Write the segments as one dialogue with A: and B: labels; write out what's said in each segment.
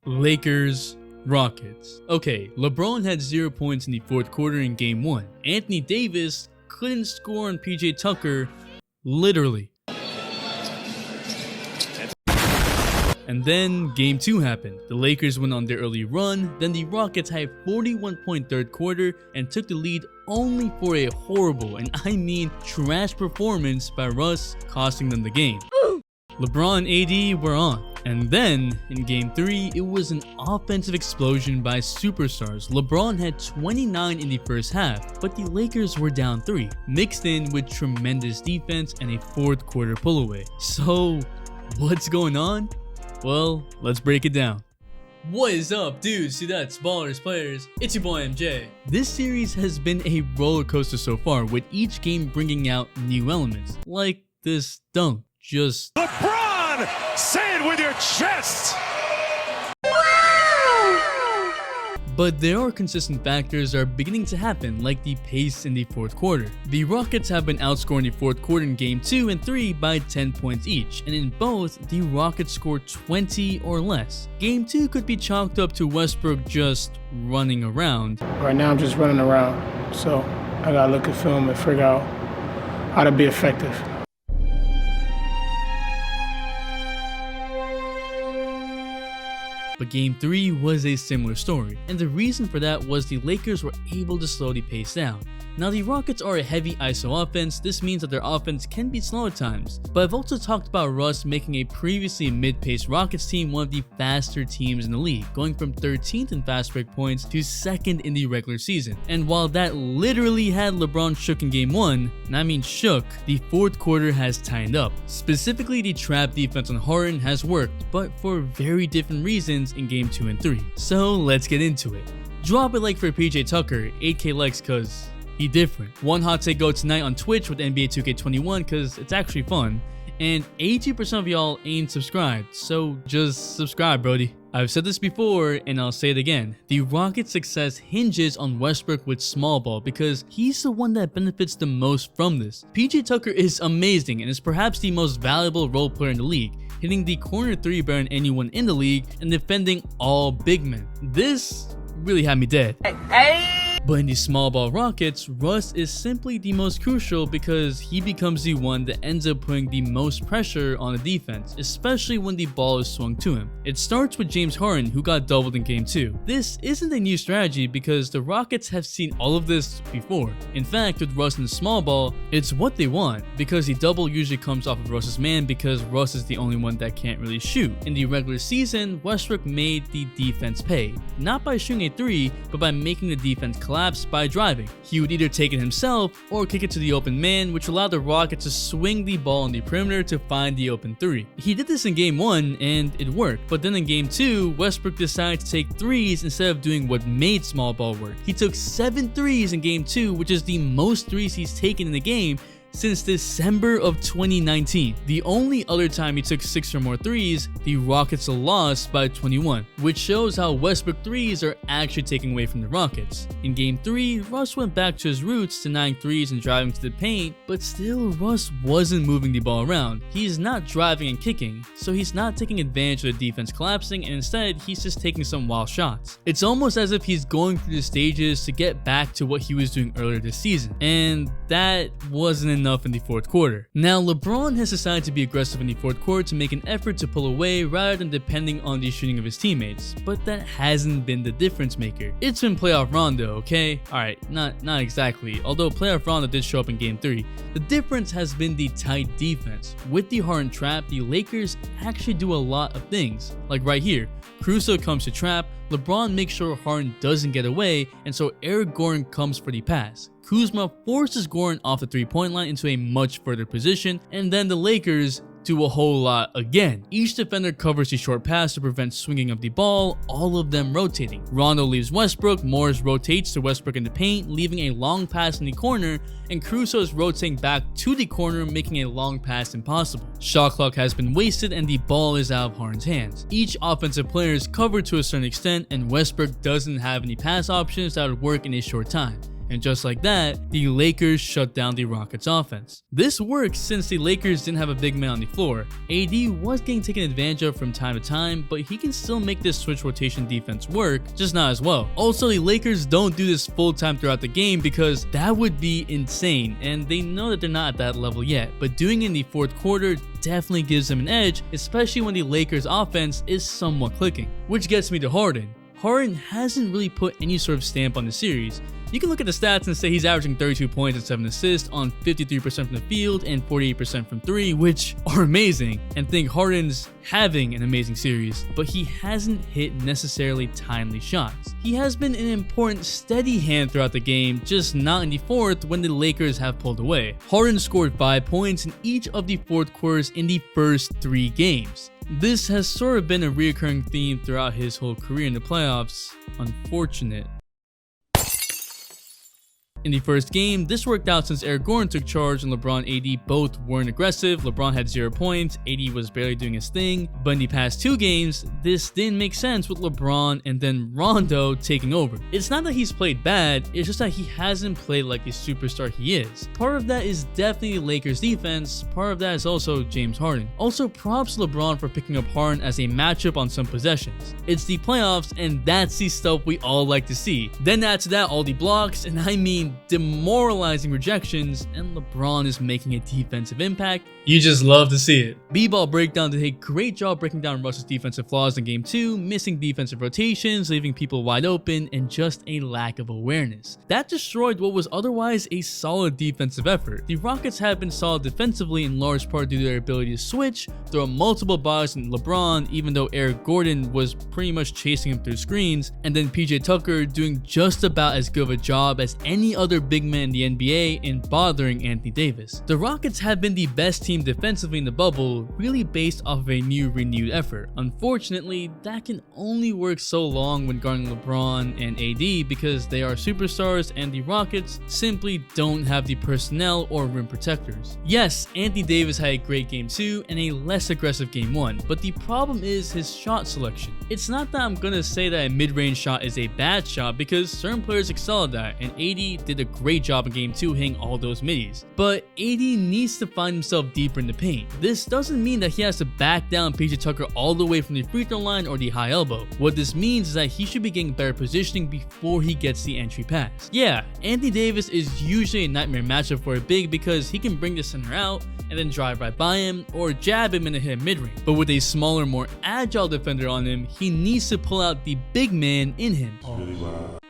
A: Lakers, Rockets. Okay, LeBron had 0 points in the fourth quarter in game 1. Anthony Davis couldn't score on PJ Tucker, literally. And then game 2 happened. The Lakers went on their early run, then the Rockets had a 41-point third quarter and took the lead only for a horrible, and I mean trash performance by Russ, costing them the game. LeBron and AD were on. And then, in game 3, it was an offensive explosion by superstars. LeBron had 29 in the first half, but the Lakers were down 3, mixed in with tremendous defense and a fourth quarter pull-away. So, what's going on? Well, let's break it down. What is up, dudes? See that's Ballers Players. It's your boy MJ. This series has been a roller coaster so far, with each game bringing out new elements, like this dunk. Just
B: LeBron, say it with your chest.
A: But there are consistent factors that are beginning to happen, like the pace in the fourth quarter. The Rockets have been outscored in the fourth quarter in game 2 and 3 by 10 points each, and in both, the Rockets scored 20 or less. Game 2 could be chalked up to Westbrook just running around.
C: Right now I'm just running around, so I gotta look at film and figure out how to be effective.
A: But game 3 was a similar story, and the reason for that was the Lakers were able to slow the pace down. Now the Rockets are a heavy ISO offense. This means that their offense can be slow at times, but I've also talked about Russ making a previously mid-paced Rockets team one of the faster teams in the league, going from 13th in fast break points to 2nd in the regular season. And while that literally had LeBron shook in game 1, and I mean shook, the fourth quarter has tightened up. Specifically, the trap defense on Harden has worked, but for very different reasons in game 2 and 3. So let's get into it. Drop a like for PJ Tucker, 8k likes cause he different. One hot take go tonight on Twitch with NBA 2K21 cause it's actually fun, and 82% of y'all ain't subscribed, so just subscribe, brody. I've said this before and I'll say it again. The Rockets' success hinges on Westbrook with small ball because he's the one that benefits the most from this. PJ Tucker is amazing and is perhaps the most valuable role player in the league, hitting the corner 3 better than anyone in the league and defending all big men. This really had me dead. But in the small ball Rockets, Russ is simply the most crucial because he becomes the one that ends up putting the most pressure on the defense, especially when the ball is swung to him. It starts with James Harden, who got doubled in game 2. This isn't a new strategy because the Rockets have seen all of this before. In fact, with Russ in the small ball, it's what they want because the double usually comes off of Russ's man because Russ is the only one that can't really shoot. In the regular season, Westbrook made the defense pay, not by shooting a 3, but by making the defense collapse by driving. He would either take it himself or kick it to the open man, which allowed the Rockets to swing the ball on the perimeter to find the open 3. He did this in game 1 and it worked, but then in game 2, Westbrook decided to take 3s instead of doing what made small ball work. He took 7 threes in game 2, which is the most 3s he's taken in the game since December of 2019. The only other time he took 6 or more 3s, the Rockets lost by 21, which shows how Westbrook 3s are actually taken away from the Rockets. In game 3, Russ went back to his roots, denying 3s and driving to the paint, but still Russ wasn't moving the ball around. He's not driving and kicking, so he's not taking advantage of the defense collapsing, and instead he's just taking some wild shots. It's almost as if he's going through the stages to get back to what he was doing earlier this season, and that wasn't enough in the fourth quarter. Now LeBron has decided to be aggressive in the fourth quarter to make an effort to pull away rather than depending on the shooting of his teammates, but that hasn't been the difference maker. It's been playoff Rondo, okay? Alright, not exactly, although playoff Rondo did show up in game 3. The difference has been the tight defense. With the Harden trap, the Lakers actually do a lot of things, like right here. Caruso comes to trap, LeBron makes sure Harden doesn't get away, and so Eric Gordon comes for the pass. Kuzma forces Gordon off the 3-point line into a much further position, and then the Lakers do a whole lot again. Each defender covers the short pass to prevent swinging of the ball, all of them rotating. Rondo leaves Westbrook, Morris rotates to Westbrook in the paint, leaving a long pass in the corner, and Caruso is rotating back to the corner, making a long pass impossible. Shot clock has been wasted and the ball is out of Harden's hands. Each offensive player is covered to a certain extent, and Westbrook doesn't have any pass options that would work in a short time. And just like that, the Lakers shut down the Rockets offense. This worked since the Lakers didn't have a big man on the floor. AD was getting taken advantage of from time to time, but he can still make this switch rotation defense work, just not as well. Also, the Lakers don't do this full time throughout the game because that would be insane, and they know that they're not at that level yet, but doing it in the fourth quarter definitely gives them an edge, especially when the Lakers offense is somewhat clicking. Which gets me to Harden. Harden hasn't really put any sort of stamp on the series. You can look at the stats and say he's averaging 32 points and 7 assists on 53% from the field and 48% from 3, which are amazing, and think Harden's having an amazing series, but he hasn't hit necessarily timely shots. He has been an important steady hand throughout the game, just not in the fourth when the Lakers have pulled away. Harden scored 5 points in each of the fourth quarters in the first 3 games. This has sort of been a recurring theme throughout his whole career in the playoffs. Unfortunate. In the first game, this worked out since Eric Gordon took charge and LeBron and AD both weren't aggressive. LeBron had 0 points, AD was barely doing his thing. But in the past 2 games, this didn't make sense with LeBron and then Rondo taking over. It's not that he's played bad, it's just that he hasn't played like the superstar he is. Part of that is definitely the Lakers defense, part of that is also James Harden. Also, props to LeBron for picking up Harden as a matchup on some possessions. It's the playoffs and that's the stuff we all like to see. Then add to that all the blocks, and I mean demoralizing rejections, and LeBron is making a defensive impact. You just love to see it. B-Ball Breakdown did a great job breaking down Russ's defensive flaws in Game 2, missing defensive rotations, leaving people wide open, and just a lack of awareness. That destroyed what was otherwise a solid defensive effort. The Rockets have been solid defensively in large part due to their ability to switch, throw multiple bodies in LeBron, even though Eric Gordon was pretty much chasing him through screens, and then PJ Tucker doing just about as good of a job as any other big man in the NBA in bothering Anthony Davis. The Rockets have been the best team defensively in the bubble, really based off of a renewed effort. Unfortunately, that can only work so long when guarding LeBron and AD because they are superstars and the Rockets simply don't have the personnel or rim protectors. Yes, Anthony Davis had a great Game 2 and a less aggressive Game 1, but the problem is his shot selection. It's not that I'm gonna say that a mid-range shot is a bad shot because certain players excel at that, and AD did a great job in Game 2 hitting all those middies. But AD needs to find himself deeper in the paint. This doesn't mean that he has to back down PJ Tucker all the way from the free throw line or the high elbow. What this means is that he should be getting better positioning before he gets the entry pass. Yeah, Anthony Davis is usually a nightmare matchup for a big because he can bring the center out and then drive right by him or jab him and hit mid-range. But with a smaller, more agile defender on him, he needs to pull out the big man in him.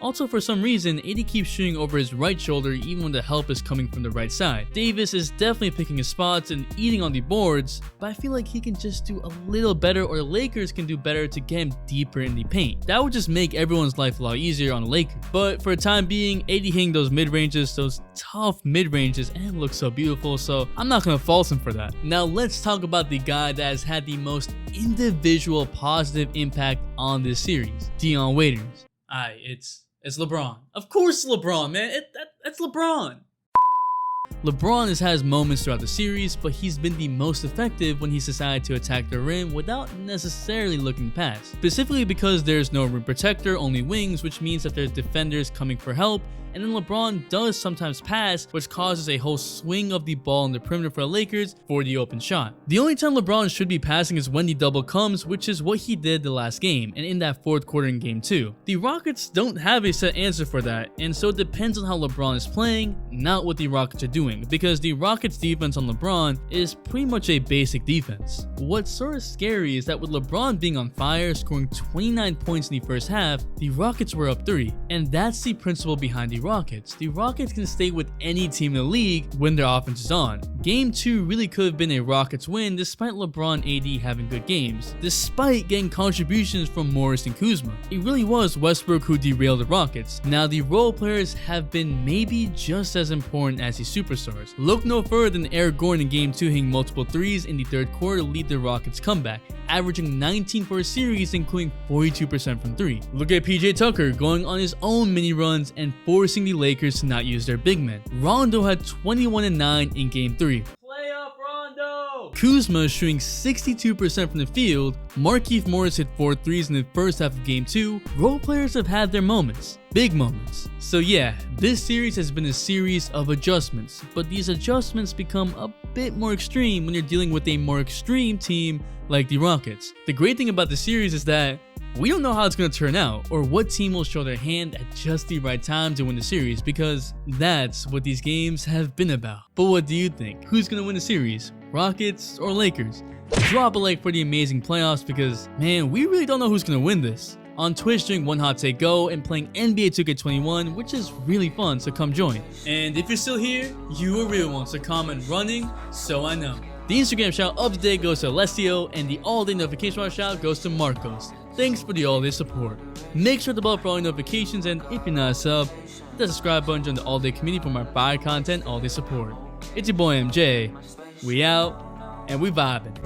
A: Also, for some reason, AD keeps shooting over his right shoulder even when the help is coming from the right side. Davis is definitely picking his spots and eating on the boards, but I feel like he can just do a little better, or the Lakers can do better to get him deeper in the paint. That would just make everyone's life a lot easier on the Lakers. But for the time being, AD hitting those mid-ranges, those tough mid-ranges, and it looks so beautiful, so I'm not gonna fault him for that. Now let's talk about the guy that has had the most individual positive impact on this series, Dion Waiters. It's LeBron. Of course LeBron, man. That's LeBron. LeBron has had his moments throughout the series, but he's been the most effective when he's decided to attack the rim without necessarily looking past. Specifically because there's no rim protector, only wings, which means that there's defenders coming for help, and then LeBron does sometimes pass, which causes a whole swing of the ball in the perimeter for the Lakers for the open shot. The only time LeBron should be passing is when the double comes, which is what he did the last game, and in that fourth quarter in Game 2. The Rockets don't have a set answer for that, and so it depends on how LeBron is playing, not what the Rockets are doing, because the Rockets defense on LeBron is pretty much a basic defense. What's sort of scary is that with LeBron being on fire, scoring 29 points in the first half, the Rockets were up 3, and that's the principle behind the Rockets. The Rockets can stay with any team in the league when their offense is on. Game 2 really could have been a Rockets win despite LeBron AD having good games, despite getting contributions from Morris and Kuzma. It really was Westbrook who derailed the Rockets. Now the role players have been maybe just as important as the superstars. Look no further than Eric Gordon in Game 2 hitting multiple threes in the third quarter to lead the Rockets comeback, averaging 19 for a series including 42% from 3. Look at PJ Tucker going on his own mini runs and forcing the Lakers to not use their big men. Rondo had 21 and 9 in Game 3. Playoff Rondo! Kuzma is shooting 62% from the field, Markieff Morris hit 4 threes in the first half of Game 2. Role players have had their moments, big moments. So yeah, this series has been a series of adjustments, but these adjustments become a bit more extreme when you're dealing with a more extreme team like the Rockets. The great thing about the series is that we don't know how it's going to turn out or what team will show their hand at just the right time to win the series, because that's what these games have been about. But what do you think? Who's going to win the series? Rockets or Lakers? Drop a like for the amazing playoffs, because man, we really don't know who's going to win this. On Twitch doing One Hot Take Go and playing NBA 2K21, which is really fun, so come join. And if you're still here, you a real one, so comment running so I know. The Instagram shout of the day goes to Alessio, and the all-day notification shout goes to Marcos. Thanks for the all-day support. Make sure to bell for all notifications, and if you're not a sub, hit the subscribe button, join the all-day community for more fire content, all-day support. It's your boy MJ. We out, and we vibing.